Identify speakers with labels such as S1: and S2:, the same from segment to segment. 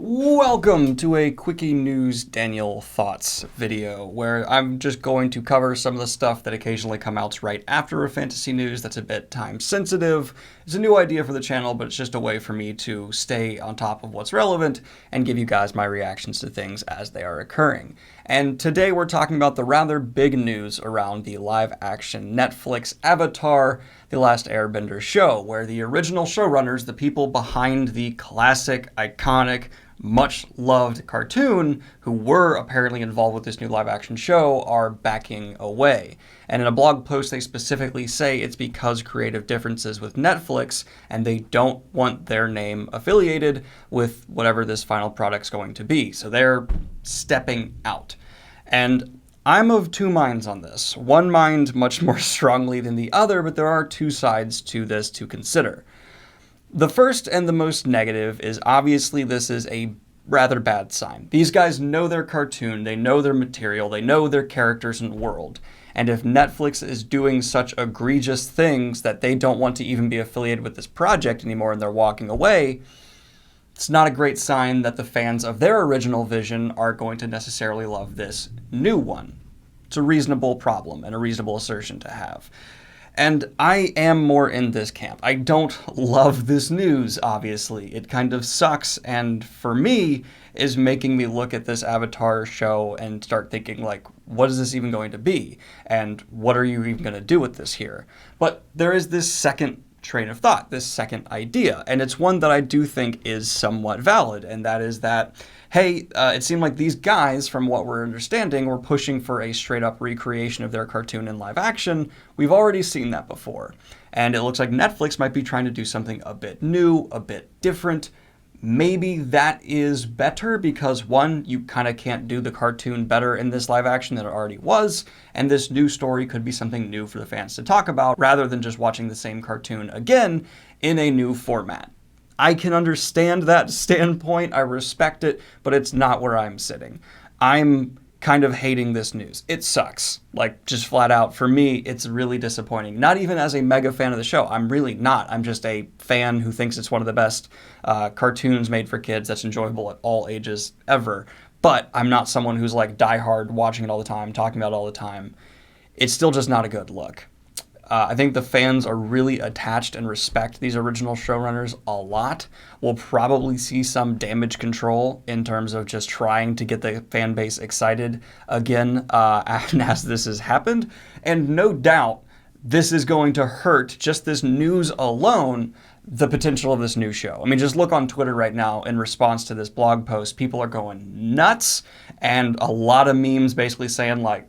S1: Welcome to a Quickie News Daniel Thoughts video, where I'm just going to cover some of the stuff that occasionally come out right after a fantasy news that's a bit time sensitive. It's a new idea for the channel, but it's just a way for me to stay on top of what's relevant and give you guys my reactions to things as they are occurring. And today we're talking about the rather big news around the live-action Netflix Avatar The Last Airbender show, where the original showrunners, the people behind the classic, iconic, much-loved cartoon, who were apparently involved with this new live-action show, are backing away. And in a blog post, they specifically say it's because creative differences with Netflix, and they don't want their name affiliated with whatever this final product's going to be. So they're stepping out. And I'm of two minds on this. One mind much more strongly than the other, but there are two sides to this to consider. The first and the most negative is obviously this is a rather bad sign. These guys know their cartoon, they know their material, they know their characters and world. And if Netflix is doing such egregious things that they don't want to even be affiliated with this project anymore and they're walking away, it's not a great sign that the fans of their original vision are going to necessarily love this new one. It's a reasonable problem and a reasonable assertion to have. And I am more in this camp. I don't love this news, obviously. It kind of sucks, and for me, is making me look at this Avatar show and start thinking, like, what is this even going to be? And what are you even going to do with this here? But there is this second train of thought, this second idea, and it's one that I do think is somewhat valid, and that is that, hey, it seemed like these guys, from what we're understanding, were pushing for a straight-up recreation of their cartoon in live action. We've already seen that before, and it looks like Netflix might be trying to do something a bit new, a bit different. Maybe that is better because, one, you kind of can't do the cartoon better in this live action than it already was, and this new story could be something new for the fans to talk about rather than just watching the same cartoon again in a new format. I can understand that standpoint, I respect it, but it's not where I'm sitting. I'm kind of hating this news. It sucks. Like, just flat out, for me, it's really disappointing. Not even as a mega fan of the show. I'm really not. I'm just a fan who thinks it's one of the best cartoons made for kids that's enjoyable at all ages ever. But I'm not someone who's like diehard watching it all the time, talking about it all the time. It's still just not a good look. I think the fans are really attached and respect these original showrunners a lot. We'll probably see some damage control in terms of just trying to get the fan base excited again as this has happened. And no doubt, this is going to hurt, just this news alone, the potential of this new show. I mean, just look on Twitter right now in response to this blog post. People are going nuts, and a lot of memes basically saying like,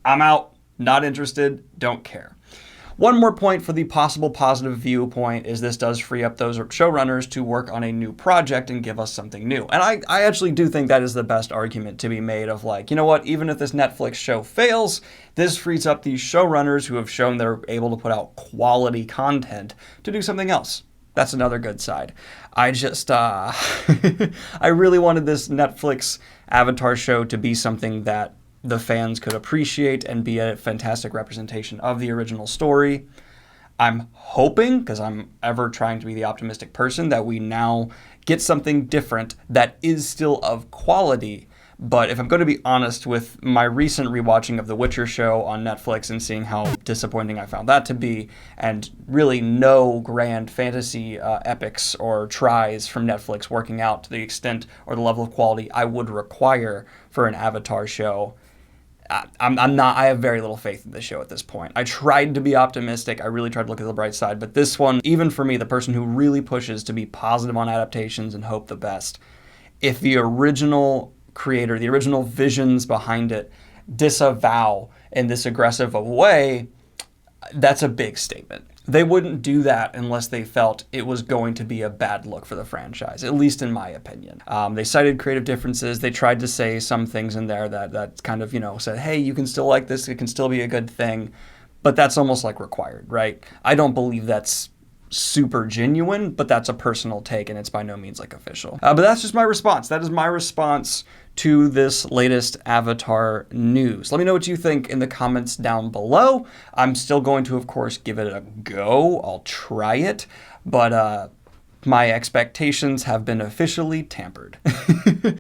S1: I'm out, not interested, don't care. One more point for the possible positive viewpoint is this does free up those showrunners to work on a new project and give us something new. And I actually do think that is the best argument to be made of like, you know what, even if this Netflix show fails, this frees up these showrunners who have shown they're able to put out quality content to do something else. That's another good side. I just, I really wanted this Netflix Avatar show to be something that the fans could appreciate and be a fantastic representation of the original story. I'm hoping, because I'm ever trying to be the optimistic person, that we now get something different that is still of quality. But if I'm going to be honest with my recent rewatching of The Witcher show on Netflix and seeing how disappointing I found that to be, and really no grand fantasy epics or tries from Netflix working out to the extent or the level of quality I would require for an Avatar show, I have very little faith in this show at this point. I tried to be optimistic. I really tried to look at the bright side. But this one, even for me, the person who really pushes to be positive on adaptations and hope the best, if the original creator, the original visions behind it disavow in this aggressive of a way, that's a big statement. They wouldn't do that unless they felt it was going to be a bad look for the franchise, at least in my opinion. They cited creative differences. They tried to say some things in there that kind of, said, hey, you can still like this. It can still be a good thing. But that's almost like required, right? I don't believe that's super genuine, but that's a personal take, and it's by no means like official. But that's just my response. That is my response to this latest Avatar news. Let me know what you think in the comments down below. I'm still going to, of course, give it a go. I'll try it, but my expectations have been officially tampered.